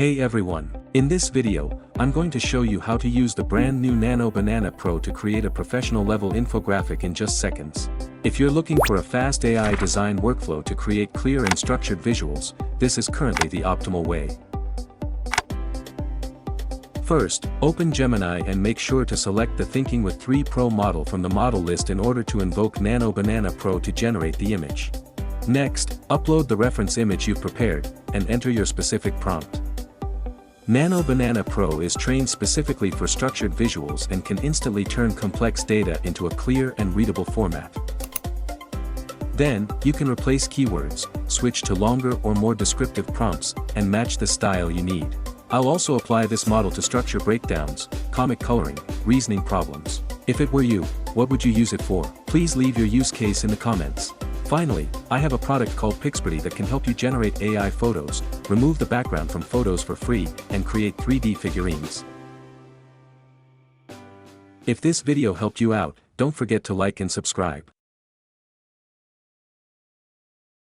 Hey everyone, in this video, I'm going to show you how to use the brand new Nano Banana Pro to create a professional level infographic in just seconds. If you're looking for a fast AI design workflow to create clear and structured visuals, this is currently the optimal way. First, open Gemini and make sure to select the Thinking with 3 Pro model from the model list in order to invoke Nano Banana Pro to generate the image. Next, upload the reference image you've prepared, and enter your specific prompt. Nano Banana Pro is trained specifically for structured visuals and can instantly turn complex data into a clear and readable format. Then, you can replace keywords, switch to longer or more descriptive prompts, and match the style you need. I'll also apply this model to structure breakdowns, comic coloring, reasoning problems. If it were you, what would you use it for? Please leave your use case in the comments. Finally, I have a product called pixpretty that can help you generate AI photos, remove the background from photos for free, and create 3D figurines. If this video helped you out, don't forget to like and subscribe.